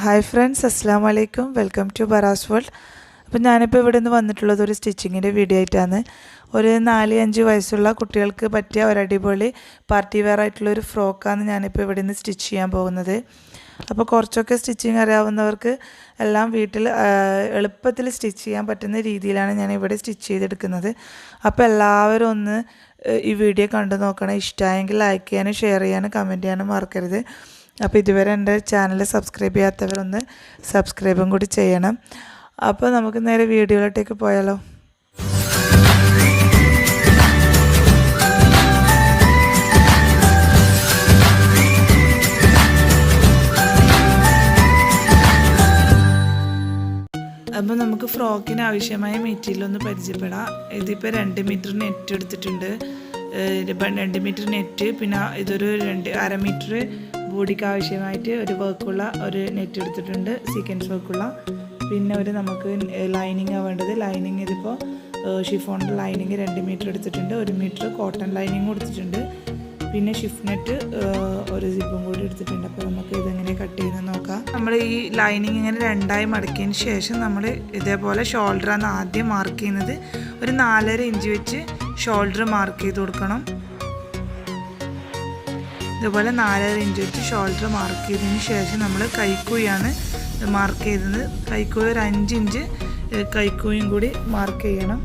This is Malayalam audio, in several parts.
ഹായ് ഫ്രണ്ട്സ്, അസ്സാം വലൈക്കും. വെൽക്കം ടു ബറാസ് വേൾഡ്. അപ്പോൾ ഞാനിപ്പോൾ ഇവിടെ നിന്ന് വന്നിട്ടുള്ളത് ഒരു സ്റ്റിച്ചിങ്ങിൻ്റെ വീഡിയോ ആയിട്ടാണ്. ഒരു 4-5 വയസ്സുള്ള കുട്ടികൾക്ക് പറ്റിയ ഒരു അടിപൊളി പാർട്ടി വെയർ ആയിട്ടുള്ളൊരു ഫ്രോക്കാണ് ഞാനിപ്പോൾ ഇവിടെ നിന്ന് സ്റ്റിച്ച് ചെയ്യാൻ പോകുന്നത്. അപ്പോൾ കുറച്ചൊക്കെ സ്റ്റിച്ചിങ് അറിയാവുന്നവർക്ക് എല്ലാം വീട്ടിൽ എളുപ്പത്തിൽ സ്റ്റിച്ച് ചെയ്യാൻ പറ്റുന്ന രീതിയിലാണ് ഞാൻ ഇവിടെ സ്റ്റിച്ച് ചെയ്തെടുക്കുന്നത്. അപ്പോൾ എല്ലാവരും ഒന്ന് ഈ വീഡിയോ കണ്ടു നോക്കണം. ഇഷ്ടമായെങ്കിൽ ലൈക്ക് ചെയ്യാനും ഷെയർ ചെയ്യാനും കമൻറ്റ് ചെയ്യാനും മറക്കരുത്. അപ്പോൾ ഇതുവരെ എൻ്റെ ചാനൽ സബ്സ്ക്രൈബ് ചെയ്യാത്തവരൊന്ന് സബ്സ്ക്രൈബും കൂടി ചെയ്യണം. അപ്പോൾ നമുക്ക് നേരെ വീഡിയോയിലോട്ടേക്ക് പോയാലോ. അപ്പോൾ നമുക്ക് ഫ്രോക്കിന് ആവശ്യമായ മെറ്റീരിയൽ ഒന്ന് പരിചയപ്പെടാം. ഇതിപ്പോൾ 2 മീറ്റർ നെറ്റ് എടുത്തിട്ടുണ്ട്. 2 മീറ്റർ നെറ്റ്, പിന്നെ ഇതൊരു 1/2 മീറ്റർ ബോഡിക്ക് ആവശ്യമായിട്ട് ഒരു വർക്കുള്ള ഒരു നെറ്റ് എടുത്തിട്ടുണ്ട്, സീക്വൻസ് വർക്കുള്ള. പിന്നെ നമുക്ക് ലൈനിങ് വേണ്ടത്. ലൈനിങ് ഇതിപ്പോൾ ഷിഫോണിൻ്റെ ലൈനിങ് 2 മീറ്റർ എടുത്തിട്ടുണ്ട്. 1 മീറ്റർ കോട്ടൺ ലൈനിങ് കൊടുത്തിട്ടുണ്ട്. പിന്നെ ഷിഫ്റ്റ് നെറ്റ് ഒരു സിപ്പും കൂടി എടുത്തിട്ടുണ്ട്. അപ്പോൾ നമുക്ക് ഇതെങ്ങനെ കട്ട് ചെയ്യുന്നത് നോക്കാം. നമ്മൾ ഈ ലൈനിങ് ഇങ്ങനെ 2ആയി മടക്കിയതിന് ശേഷം നമ്മൾ ഇതേപോലെ ഷോൾഡറാണ് ആദ്യം മാർക്ക് ചെയ്യുന്നത്. ഒരു 4.5 ഇഞ്ച് വെച്ച് ഷോൾഡർ മാർക്ക് ചെയ്ത് കൊടുക്കണം. ഇതുപോലെ 4.5 ഇഞ്ച് വെച്ച് ഷോൾഡർ മാർക്ക് ചെയ്തതിന് ശേഷം നമ്മൾ കൈക്കുഴിയാണ് മാർക്ക് ചെയ്തത്. കൈക്കുഴി ഒരു 5 ഇഞ്ച് കൈക്കുഴിയും കൂടി മാർക്ക് ചെയ്യണം.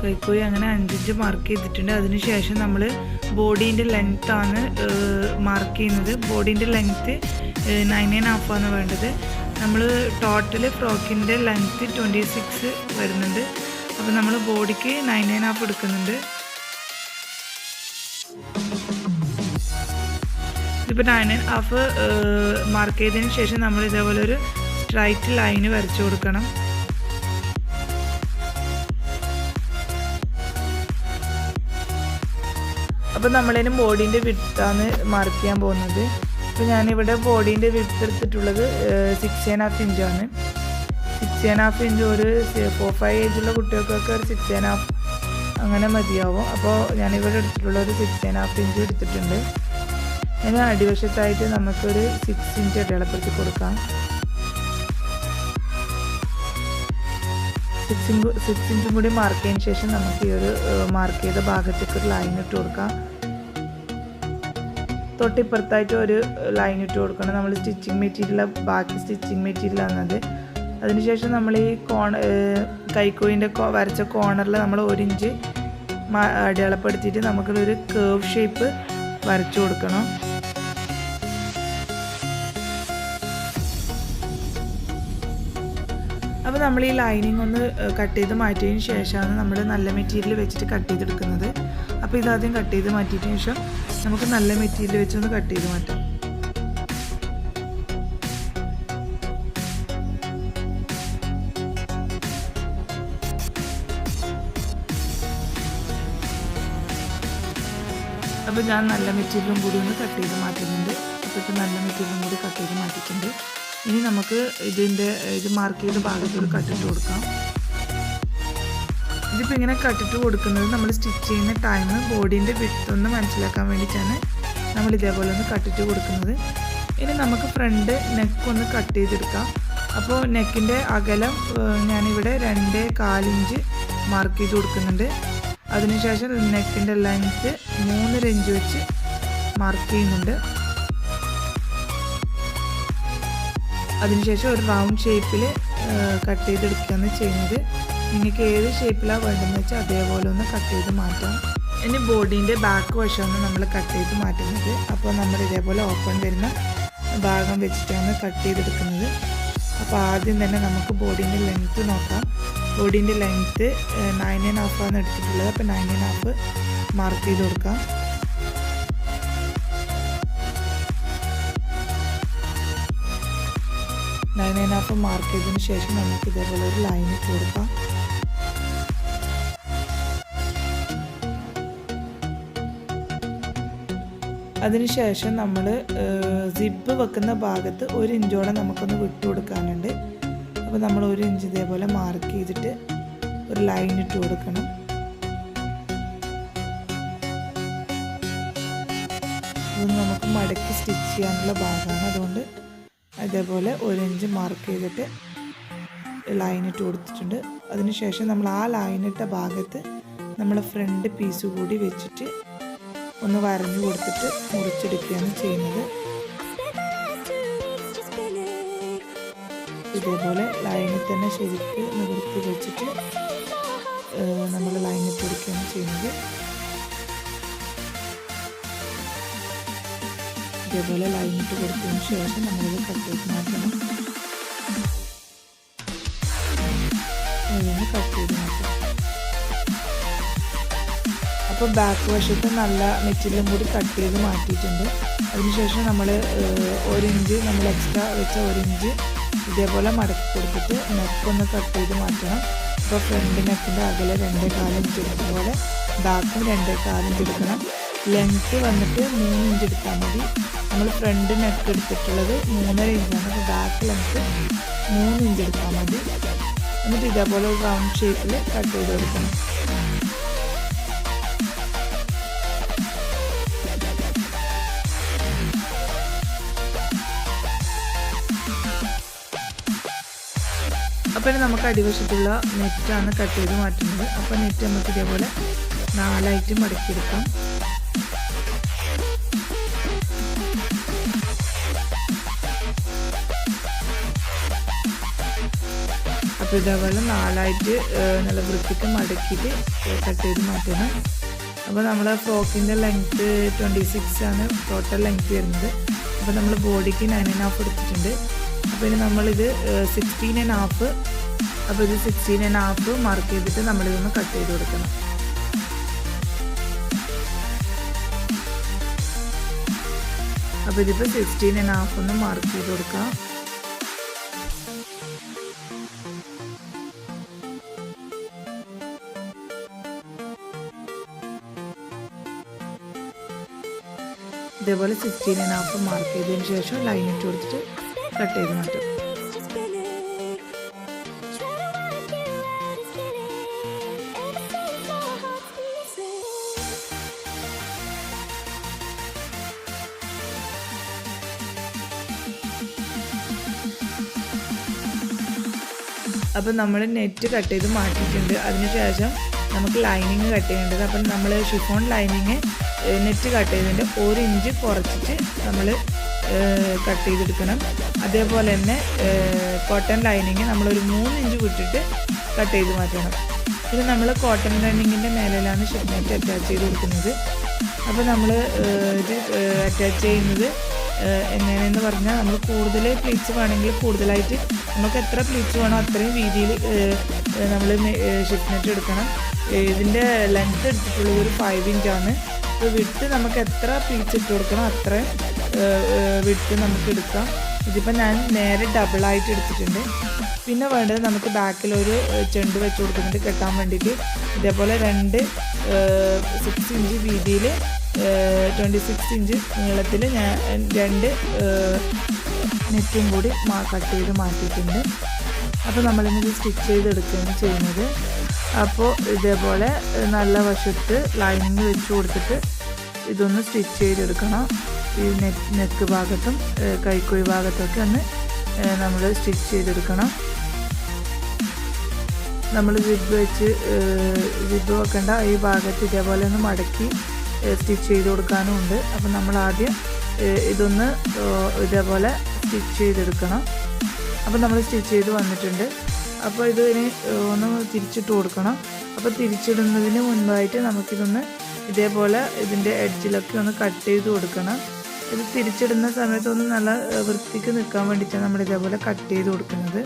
കൈക്കുഴി അങ്ങനെ 5 ഇഞ്ച് മാർക്ക് ചെയ്തിട്ടുണ്ട്. അതിനുശേഷം നമ്മൾ ബോഡീൻ്റെ ലെങ്ത്താണ് മാർക്ക് ചെയ്യുന്നത്. ബോഡീൻ്റെ ലെങ്ത്ത് 9.5 വേണ്ടത്. നമ്മൾ ടോട്ടൽ ഫ്രോക്കിൻ്റെ ലെങ്ത്ത് 26 വരുന്നുണ്ട്. അപ്പോൾ നമ്മൾ ബോഡിക്ക് 9.5 എടുക്കുന്നുണ്ട്. ഇപ്പോൾ 9.5 മാർക്ക് ചെയ്തതിന് ശേഷം നമ്മൾ ഇതേപോലെ ഒരു സ്ട്രൈറ്റ് ലൈന് വരച്ചു കൊടുക്കണം. അപ്പോൾ നമ്മളതിന് ബോഡീൻ്റെ വിഡ്ത്താണ് മാർക്ക് ചെയ്യാൻ പോകുന്നത്. അപ്പോൾ ഞാനിവിടെ ബോഡീൻ്റെ വിഡ്ത്ത് എടുത്തിട്ടുള്ളത് 6.5 ഇഞ്ചാണ്. 6.5 ഇഞ്ച് ഒരു 4-5 ഏജുള്ള കുട്ടികൾക്കൊക്കെ ഒരു 6.5 അങ്ങനെ മതിയാവും. അപ്പോൾ ഞാനിവിടെ എടുത്തിട്ടുള്ളത് 6.5 ഇഞ്ച് എടുത്തിട്ടുണ്ട്. അതിന് അടിവശത്തായിട്ട് നമുക്കൊരു 6 ഇഞ്ച് അടയാളപ്പെടുത്തി കൊടുക്കാം. 6 ഇഞ്ചും കൂടി മാർക്ക് ചെയ്തതിന് ശേഷം നമുക്ക് ഈ ഒരു മാർക്ക് ചെയ്ത ഭാഗത്തേക്ക് ഒരു ലൈൻ ഇട്ട് കൊടുക്കാം. തൊട്ടിപ്പുറത്തായിട്ട് ഒരു ലൈൻ ഇട്ട് കൊടുക്കണം. നമ്മൾ സ്റ്റിച്ചിങ് മെറ്റീരിയൽ, ബാക്കി സ്റ്റിച്ചിങ് മെറ്റീരിയലാണത്. അതിനുശേഷം നമ്മൾ ഈ കൈക്കുഴിൻ്റെ വരച്ച കോർണറിൽ നമ്മൾ 1 ഇഞ്ച് അടയാളപ്പെടുത്തിയിട്ട് നമുക്കൊരു കേർവ് ഷേപ്പ് വരച്ചു കൊടുക്കണം. അപ്പോൾ നമ്മൾ ഈ ലൈനിങ് ഒന്ന് കട്ട് ചെയ്ത് മാറ്റിയതിന് ശേഷമാണ് നമ്മൾ നല്ല മെറ്റീരിയൽ വെച്ചിട്ട് കട്ട് ചെയ്തെടുക്കുന്നത്. അപ്പോൾ ഇതാദ്യം കട്ട് ചെയ്ത് മാറ്റിയതിന് ശേഷം നമുക്ക് നല്ല മെറ്റീരിയൽ വെച്ചൊന്ന് കട്ട് ചെയ്ത് മാറ്റാം. അപ്പോൾ ഞാൻ നല്ല മെറ്റീരിയലും കൂടി ഒന്ന് കട്ട് ചെയ്ത് മാറ്റുന്നുണ്ട്. അപ്പോൾ ഇപ്പോൾ നല്ല മെറ്റീരിയലും കൂടി കട്ട് ചെയ്ത് മാറ്റിയിട്ടുണ്ട്. ഇനി നമുക്ക് ഇത് മാർക്ക് ചെയ്ത ഭാഗത്തോട് കട്ടിട്ട് കൊടുക്കാം. ഇതിപ്പോൾ ഇങ്ങനെ കട്ടിട്ട് കൊടുക്കുന്നത് നമ്മൾ സ്റ്റിച്ച് ചെയ്യുന്ന ടൈം ബോഡീൻ്റെ വിഡ്ത്ത് ഒന്ന് മനസ്സിലാക്കാൻ വേണ്ടിയിട്ടാണ് നമ്മൾ ഇതേപോലെ ഒന്ന് കട്ടിട്ട് കൊടുക്കുന്നത്. ഇനി നമുക്ക് ഫ്രണ്ട് നെക്ക് ഒന്ന് കട്ട് ചെയ്തെടുക്കാം. അപ്പോൾ നെക്കിൻ്റെ അകലം ഞാനിവിടെ 2.25 ഇഞ്ച് മാർക്ക് ചെയ്ത് കൊടുക്കുന്നുണ്ട്. അതിനുശേഷം നെക്കിൻ്റെ ലെങ്ത്ത് 3.5 ഇഞ്ച് വെച്ച് മാർക്ക് ചെയ്യുന്നുണ്ട്. അതിനുശേഷം ഒരു റൗണ്ട് ഷേപ്പിൽ കട്ട് ചെയ്തെടുക്കുകയാണ് ചെയ്യുന്നത്. നിങ്ങൾക്ക് ഏത് ഷേപ്പിലാണ് വേണ്ടതെന്ന് വെച്ചാൽ അതേപോലെ ഒന്ന് കട്ട് ചെയ്ത് മാറ്റാം. ഇനി ബോഡീൻ്റെ ബാക്ക് വശമാണ് നമ്മൾ കട്ട് ചെയ്ത് മാറ്റുന്നത്. അപ്പോൾ നമ്മൾ ഇതേപോലെ ഓപ്പൺ വരുന്ന ഭാഗം വെച്ചിട്ടാണ് കട്ട് ചെയ്തെടുക്കുന്നത്. അപ്പോൾ ആദ്യം തന്നെ നമുക്ക് ബോഡീൻ്റെ ലെങ്ത്ത് നോക്കാം. ബോഡീൻ്റെ ലെങ്ത്ത് 9.5 എടുത്തിട്ടുള്ളത്. അപ്പോൾ 9.5 മാർക്ക് ചെയ്ത് കൊടുക്കാം. മാർക്ക് ചെയ്തതിന് ശേഷം നമുക്ക് ഇതേപോലെ ഒരു ലൈൻ ഇട്ട് കൊടുക്കാം. അതിനുശേഷം നമ്മൾ സിപ്പ് വെക്കുന്ന ഭാഗത്ത് 1 ഇഞ്ചോളം നമുക്കൊന്ന് വിട്ടു കൊടുക്കാനുണ്ട്. അപ്പോൾ നമ്മൾ 1 ഇഞ്ച് ഇതേപോലെ മാർക്ക് ചെയ്തിട്ട് ഒരു ലൈൻ ഇട്ട് കൊടുക്കണം. ഇതൊന്ന് നമുക്ക് മടക്കി സ്റ്റിച്ച് ചെയ്യാനുള്ള ഭാഗമാണ്. അതുകൊണ്ട് അതേപോലെ 1 ഇഞ്ച് മാർക്ക് ചെയ്തിട്ട് ലൈൻ ഇട്ട് കൊടുത്തിട്ടുണ്ട്. അതിനുശേഷം നമ്മൾ ആ ലൈൻ ഇട്ട ഭാഗത്ത് നമ്മൾ ഫ്രണ്ട് പീസ് കൂടി വെച്ചിട്ട് ഒന്ന് വരഞ്ഞു കൊടുത്തിട്ട് മുറിച്ചെടുക്കുകയാണ് ചെയ്യുന്നത്. ഇതേപോലെ ലൈനിൽ തന്നെ ശരിക്ക് നിവർത്തി വെച്ചിട്ട് നമ്മൾ ലൈൻ ഇട്ട് കൊടുക്കുകയാണ് ചെയ്യുന്നത്. ഇതേപോലെ ലൈൻ ഇട്ട് കൊടുത്തതിന് ശേഷം നമ്മളിത് കട്ട് ചെയ്ത് മാറ്റണം. ഇതിന് കട്ട് ചെയ്ത് മാറ്റാം. അപ്പോൾ ബാക്ക് വശത്ത് നല്ല മെറ്റീരിയലും കൂടി കട്ട് ചെയ്ത് മാറ്റിയിട്ടുണ്ട്. അതിനുശേഷം നമ്മൾ 1 ഇഞ്ച് നമ്മൾ എക്സ്ട്രാ വെച്ച 1 ഇഞ്ച് ഇതേപോലെ മടക്കി കൊടുത്തിട്ട് നെക്കൊന്ന് കട്ട് ചെയ്ത് മാറ്റണം. അപ്പോൾ ഫ്രണ്ട് നെക്കിൻ്റെ അകലെ 2.25 ഇഞ്ച് എടുക്കുന്ന പോലെ ബാക്കും 2.25 ഇഞ്ച് എടുക്കണം. ലെങ്ത്ത് വന്നിട്ട് 3 ഇഞ്ച് എടുത്താൽ മതി. നമ്മൾ ഫ്രണ്ട് നെക്ക് എടുത്തിട്ടുള്ളത് 3.5 ഇഞ്ചാണ്. അപ്പോൾ ബാക്ക് ലെങ്ത്ത് 3 ഇഞ്ച് എടുത്താൽ മതി. എന്നിട്ട് ഇതേപോലെ ഒരു റൗണ്ട് ഷേപ്പിൽ കട്ട് ചെയ്ത് കൊടുക്കണം. അപ്പോൾ നമുക്ക് അടിവശത്തുള്ള നെറ്റാണ് കട്ട് ചെയ്ത് മാറ്റുന്നത്. അപ്പോൾ നെറ്റ് നമുക്ക് ഇതേപോലെ 4ആയിട്ട് മടക്കിയെടുക്കാം. അപ്പോൾ ഇതേപോലെ 4ആയിട്ട് നല്ല വൃത്തിക്ക് മടക്കിയിട്ട് കട്ട് ചെയ്ത് മാറ്റണം. അപ്പോൾ നമ്മുടെ ഫ്രോക്കിൻ്റെ ലെങ്ത്ത് 26 ആണ് ടോട്ടൽ ലെങ്ത്ത് വരുന്നത്. അപ്പോൾ നമ്മൾ ബോഡിക്ക് 9.5 എടുത്തിട്ടുണ്ട്. അപ്പോൾ ഇനി നമ്മളിത് 16.5, അപ്പോൾ ഇത് 16.5 മാർക്ക് ചെയ്തിട്ട് നമ്മളിതൊന്ന് കട്ട് ചെയ്ത് കൊടുക്കണം. അപ്പോൾ ഇതിപ്പോൾ 16.5 ഒന്ന് മാർക്ക് ചെയ്ത് കൊടുക്കാം. ഇതേപോലെ 16.5 മാർക്ക് ചെയ്തതിന് ശേഷം ലൈൻ ഇട്ട് കൊടുത്തിട്ട് കട്ട് ചെയ്ത് മാറ്റും. അപ്പം നമ്മൾ നെറ്റ് കട്ട് ചെയ്ത് മാറ്റിയിട്ടുണ്ട്. അതിനുശേഷം നമുക്ക് ലൈനിങ് കട്ട് ചെയ്യേണ്ടത്. അപ്പം നമ്മൾ ഷിഫോൺ ലൈനിങ് നെറ്റ് കട്ട് ചെയ്തതിൻ്റെ 1 ഇഞ്ച് കുറച്ചിട്ട് നമ്മൾ കട്ട് ചെയ്തെടുക്കണം. അതേപോലെ തന്നെ കോട്ടൺ ലൈനിങ് നമ്മളൊരു 3 ഇഞ്ച് വിട്ടിട്ട് കട്ട് ചെയ്ത് മാറ്റണം. ഇത് നമ്മൾ കോട്ടൺ ലൈനിങ്ങിൻ്റെ മേലിലാണ് നെറ്റ് അറ്റാച്ച് ചെയ്ത് കൊടുക്കുന്നത്. അപ്പോൾ നമ്മൾ ഇത് അറ്റാച്ച് ചെയ്യുന്നത് എങ്ങനെയെന്ന് പറഞ്ഞാൽ നമ്മൾ കൂടുതൽ പ്ലീറ്റ്സ് വേണമെങ്കിൽ കൂടുതലായിട്ട് നമുക്ക് എത്ര പ്ലീറ്റ്സ് വേണോ അത്രയും വീതിയിൽ നമ്മൾ ഷിഫ്റ്റ് നെറ്റ് എടുക്കണം. ഇതിൻ്റെ ലെങ്ത്ത് എടുത്തിട്ടുള്ളത് ഒരു 5 ഇഞ്ചാണ്. അപ്പോൾ വിട്ട് നമുക്ക് എത്ര പ്ലീറ്റ്സ് ഇട്ട് കൊടുക്കണം അത്രയും വിട്ട് നമുക്ക് എടുക്കാം. ഇതിപ്പോൾ ഞാൻ നേരെ ഡബിളായിട്ട് എടുത്തിട്ടുണ്ട്. പിന്നെ വേണ്ടത് നമുക്ക് ബാക്കിലൊരു ചെണ്ട് വെച്ച് കൊടുക്കുന്നുണ്ട് കെട്ടാൻ വേണ്ടിയിട്ട്. ഇതേപോലെ 6 ഇഞ്ച് വീതിയിൽ 26 ഇഞ്ച് നീളത്തിൽ ഞാൻ 2 നെറ്റും കൂടി കട്ട് ചെയ്ത് മാറ്റിയിട്ടുണ്ട്. അപ്പോൾ നമ്മളിത് സ്റ്റിച്ച് ചെയ്തെടുക്കുകയാണ് ചെയ്യുന്നത്. അപ്പോൾ ഇതേപോലെ നല്ല വശത്ത് ലൈനിങ് വെച്ച് കൊടുത്തിട്ട് ഇതൊന്ന് സ്റ്റിച്ച് ചെയ്തെടുക്കണം. ഈ നെക്ക് ഭാഗത്തും കൈക്കുഴി ഭാഗത്തൊക്കെ ഒന്ന് നമ്മൾ സ്റ്റിച്ച് ചെയ്തെടുക്കണം. നമ്മൾ സിബ് വെക്കേണ്ട ഈ ഭാഗത്ത് ഇതേപോലെ ഒന്ന് മടക്കി സ്റ്റിച്ച് ചെയ്ത് കൊടുക്കാനും ഉണ്ട്. അപ്പം നമ്മൾ ആദ്യം ഇതൊന്ന് ഇതേപോലെ സ്റ്റിച്ച് ചെയ്തെടുക്കണം. അപ്പം നമ്മൾ സ്റ്റിച്ച് ചെയ്ത് വന്നിട്ടുണ്ട്. അപ്പോൾ ഇതിന് ഒന്ന് തിരിച്ചിട്ട് കൊടുക്കണം. അപ്പോൾ തിരിച്ചിടുന്നതിന് മുൻപായിട്ട് നമുക്കിതൊന്ന് ഇതേപോലെ ഇതിൻ്റെ എഡ്ജിലൊക്കെ ഒന്ന് കട്ട് ചെയ്ത് കൊടുക്കണം. ഇത് തിരിച്ചിടുന്ന സമയത്തൊന്ന് നല്ല വൃത്തിക്ക് നിൽക്കാൻ വേണ്ടിയിട്ടാണ് നമ്മൾ ഇതേപോലെ കട്ട് ചെയ്ത് കൊടുക്കുന്നത്.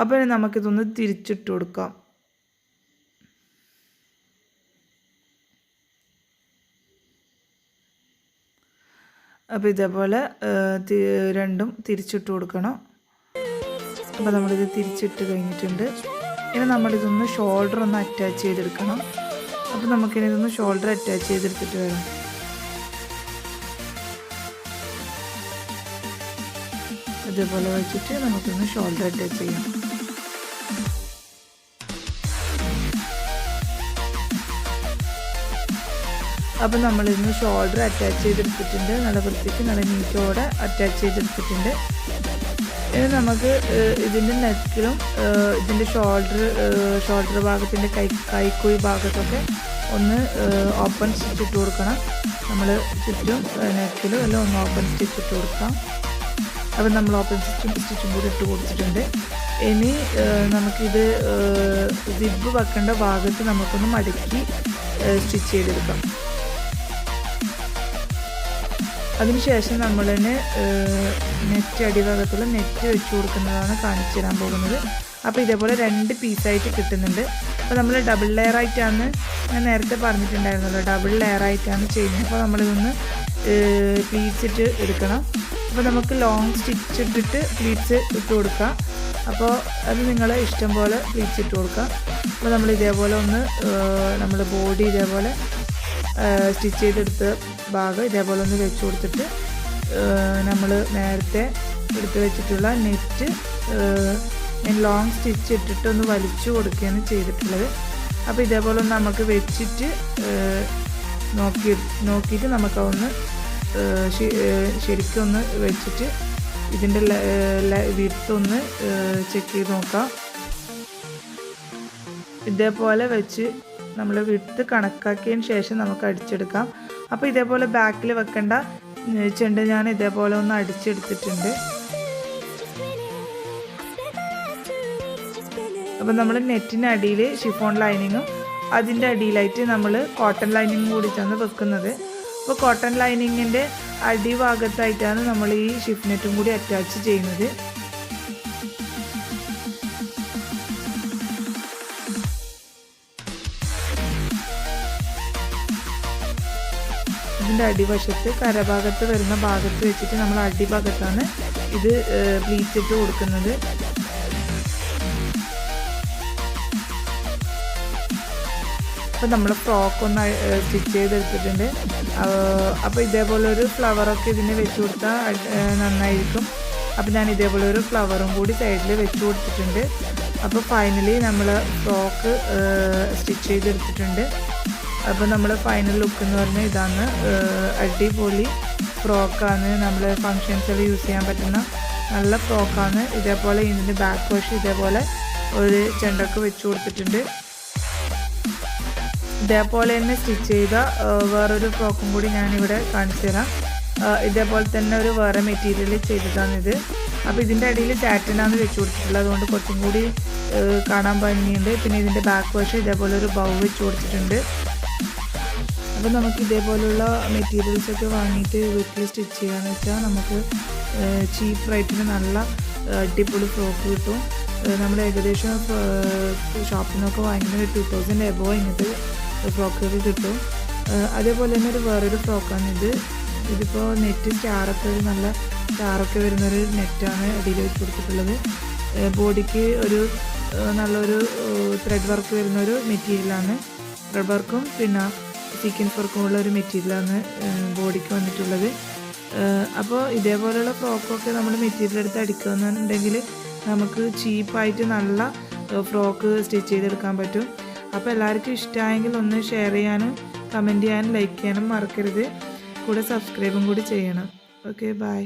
അപ്പോൾ നമുക്കിതൊന്ന് തിരിച്ചിട്ട് കൊടുക്കാം. അപ്പോൾ ഇതേപോലെ രണ്ടും തിരിച്ചിട്ട് കൊടുക്കണം. അപ്പോൾ നമ്മളിത് തിരിച്ചിട്ട് കഴിഞ്ഞിട്ടുണ്ട്. ഇനി നമ്മളിതൊന്ന് ഷോൾഡർ ഒന്ന് അറ്റാച്ച് ചെയ്തെടുക്കണം. അപ്പോൾ നമുക്കിനി ഇതൊന്ന് ഷോൾഡർ അറ്റാച്ച് ചെയ്തെടുത്തിട്ട് വരാം. ഇതേപോലെ വെച്ചിട്ട് നമുക്കൊന്ന് ഷോൾഡർ അറ്റാച്ച് ചെയ്യാം. അപ്പോൾ നമ്മളിന്ന് ഷോൾഡർ അറ്റാച്ച് ചെയ്തെടുത്തിട്ടുണ്ട്. നല്ല വൃത്തിക്ക് നല്ല നീറ്റോടെ അറ്റാച്ച് ചെയ്തെടുത്തിട്ടുണ്ട്. ഇനി നമുക്ക് ഇതിൻ്റെ നെക്കിലും ഇതിൻ്റെ ഷോൾഡർ ഭാഗത്തിൻ്റെ കൈക്കുഴി ഭാഗത്തൊക്കെ ഒന്ന് ഓപ്പൺ സ്റ്റിച്ച് ഇട്ട് കൊടുക്കണം. നമ്മൾ ചുറ്റും നെക്കിലും എല്ലാം ഒന്ന് ഓപ്പൺ സ്റ്റിച്ച് ഇട്ട് കൊടുക്കാം. അപ്പോൾ നമ്മൾ ഓപ്പൺ സ്റ്റിച്ചും കൂടി ഇട്ട് കൊടുത്തിട്ടുണ്ട്. ഇനി നമുക്കിത് സിബ് വെക്കേണ്ട ഭാഗത്ത് നമുക്കൊന്ന് മടക്കി സ്റ്റിച്ച് ചെയ്തെടുക്കാം. അതിനുശേഷം നമ്മൾ തന്നെ നെറ്റ് അടിഭാഗത്തുള്ള നെറ്റ് വെച്ച് കൊടുക്കുന്നതാണ് കാണിച്ചു തരാൻ പോകുന്നത്. അപ്പോൾ ഇതേപോലെ 2 പീസായിട്ട് കിട്ടുന്നുണ്ട്. അപ്പോൾ നമ്മൾ ഡബിൾ ലെയർ ആയിട്ടാണ് ഞാൻ നേരത്തെ പറഞ്ഞിട്ടുണ്ടായിരുന്നല്ലോ, ഡബിൾ ലെയർ ആയിട്ടാണ് ചെയ്യുന്നത്. അപ്പോൾ നമ്മളിതൊന്ന് പ്ലീറ്റ്സ് ഇട്ട് എടുക്കണം. അപ്പോൾ നമുക്ക് ലോങ് സ്റ്റിച്ച് ഇട്ടിട്ട് പ്ലീറ്റ്സ് ഇട്ട് കൊടുക്കാം. അപ്പോൾ അത് നിങ്ങളെ ഇഷ്ടം പോലെ പ്ലീറ്റ്സ് ഇട്ട് കൊടുക്കാം. അപ്പോൾ നമ്മൾ ഇതേപോലെ ഒന്ന് നമ്മൾ ബോഡി ഇതേപോലെ സ്റ്റിച്ച് ചെയ്തെടുത്ത ഭാഗം ഇതേപോലെ ഒന്ന് വെച്ച് കൊടുത്തിട്ട് നമ്മൾ നേരത്തെ എടുത്ത് വെച്ചിട്ടുള്ള നെറ്റ് ലോങ് സ്റ്റിച്ച് ഇട്ടിട്ട് ഒന്ന് വലിച്ചു കൊടുക്കുകയാണ് ചെയ്തിട്ടുള്ളത്. അപ്പോൾ ഇതേപോലെ ഒന്ന് നമുക്ക് വെച്ചിട്ട് നോക്കിയിട്ട് നമുക്കതൊന്ന് ശരിക്കും ഒന്ന് വെച്ചിട്ട് ഇതിൻ്റെ വിഡ്ത്ത് ചെക്ക് ചെയ്ത് നോക്കാം. ഇതേപോലെ വെച്ച് നമ്മൾ വിഡ്ത്ത് കണക്കാക്കിയതിന് ശേഷം നമുക്ക് അടിച്ചെടുക്കാം. അപ്പോൾ ഇതേപോലെ ബാക്കിൽ വെക്കേണ്ട ചെണ്ട് ഞാൻ ഇതേപോലെ ഒന്ന് അടിച്ചെടുത്തിട്ടുണ്ട്. അപ്പോൾ നമ്മൾ നെറ്റിൻ്റെ അടിയിൽ ഷിഫോൺ ലൈനിങ്ങും അതിൻ്റെ അടിയിലായിട്ട് നമ്മൾ കോട്ടൺ ലൈനിങ്ങും കൂടിയിട്ടാണ് വെക്കുന്നത്. അപ്പോൾ കോട്ടൺ ലൈനിങ്ങിൻ്റെ അടിഭാഗത്തായിട്ടാണ് നമ്മൾ ഈ ഷിഫ് നെറ്റും കൂടി അറ്റാച്ച് ചെയ്യുന്നത്. ഇതിൻ്റെ അടിവശത്ത് കരഭാഗത്ത് വരുന്ന ഭാഗത്ത് വെച്ചിട്ട് നമ്മൾ അടിഭാഗത്താണ് ഇത് പ്ലീറ്റ്സ് ഇട്ട് കൊടുക്കുന്നത്. അപ്പോൾ നമ്മൾ ഫ്രോക്ക് ഒന്ന് സ്റ്റിച്ച് ചെയ്തെടുത്തിട്ടുണ്ട്. അപ്പോൾ ഇതേപോലെ ഒരു ഫ്ലവറൊക്കെ ഇതിന് വെച്ച് കൊടുത്താൽ നന്നായിരിക്കും. അപ്പോൾ ഞാൻ ഇതേപോലെ ഒരു ഫ്ലവറും കൂടി സൈഡിൽ വെച്ച് കൊടുത്തിട്ടുണ്ട്. അപ്പോൾ ഫൈനലി നമ്മൾ ഫ്രോക്ക് സ്റ്റിച്ച് ചെയ്തെടുത്തിട്ടുണ്ട്. അപ്പോൾ നമ്മൾ ഫൈനൽ ലുക്ക് എന്ന് പറഞ്ഞാൽ ഇതാണ്. അടിപൊളി ഫ്രോക്കാണ്. നമ്മൾ ഫങ്ഷൻസിൽ യൂസ് ചെയ്യാൻ പറ്റുന്ന നല്ല ഫ്രോക്കാണ്. ഇതേപോലെ ഇതിൻ്റെ ബാക്ക് വശം ഇതേപോലെ ഒരു ചെണ്ടൊക്കെ വെച്ച് കൊടുത്തിട്ടുണ്ട്. ഇതേപോലെ തന്നെ സ്റ്റിച്ച് ചെയ്ത വേറൊരു ഫ്രോക്കും കൂടി ഞാനിവിടെ കാണിച്ചു തരാം. ഇതേപോലെ തന്നെ ഒരു വേറെ മെറ്റീരിയൽ ചെയ്തതാണിത്. അപ്പോൾ ഇതിൻ്റെ അടിയിൽ സാറ്റിനാണ് വെച്ച് കൊടുത്തിട്ടുള്ളത്, അതുകൊണ്ട് കുറച്ചും കൂടി കാണാൻ ഭംഗിയുണ്ട്. പിന്നെ ഇതിൻ്റെ ബാക്ക് വശം ഇതേപോലെ ഒരു ബൗ വെച്ച് കൊടുത്തിട്ടുണ്ട്. അപ്പോൾ നമുക്ക് ഇതേപോലുള്ള മെറ്റീരിയൽസൊക്കെ വാങ്ങിയിട്ട് വീട്ടിൽ സ്റ്റിച്ച് ചെയ്യാന്ന് വെച്ചാൽ നമുക്ക് ചീപ്പ് റേറ്റിന് നല്ല അടിപൊളി ഫ്രോക്ക് കിട്ടും. നമ്മൾ ഏകദേശം ഷോപ്പിൽ നിന്നൊക്കെ വാങ്ങിക്കുന്നത് 2000 എബോ ഇങ്ങനത്തെ ഫ്രോക്കൊക്കെ കിട്ടും. അതേപോലെ തന്നെ വേറൊരു ഫ്രോക്കാണിത്. ഇതിപ്പോൾ നെറ്റ് സ്റ്റാറൊക്കെ നല്ല സ്റ്റാറൊക്കെ വരുന്നൊരു നെറ്റാണ് അടിയിൽ വെച്ച് കൊടുത്തിട്ടുള്ളത്. ബോഡിക്ക് ഒരു നല്ലൊരു ത്രെഡ് വർക്ക് വരുന്നൊരു മെറ്റീരിയലാണ്. ത്രെഡ് വർക്കും പിന്നെ സീക്വൻസ് വർക്കും ഉള്ള ഒരു മെറ്റീരിയലാണ് ബോഡിക്ക് വന്നിട്ടുള്ളത്. അപ്പോൾ ഇതേപോലെയുള്ള ഫ്രോക്കൊക്കെ നമ്മൾ മെറ്റീരിയൽ എടുത്ത് അടിക്കുകയെന്നുണ്ടെങ്കിൽ നമുക്ക് ചീപ്പായിട്ട് നല്ല ഫ്രോക്ക് സ്റ്റിച്ച് ചെയ്തെടുക്കാൻ പറ്റും. അപ്പോൾ എല്ലാവർക്കും ഇഷ്ടമായെങ്കിൽ ഒന്ന് ഷെയർ ചെയ്യാനും കമൻറ്റ് ചെയ്യാനും ലൈക്ക് ചെയ്യാനും മറക്കരുത്. കൂടെ സബ്സ്ക്രൈബും കൂടി ചെയ്യണം. Okay, by.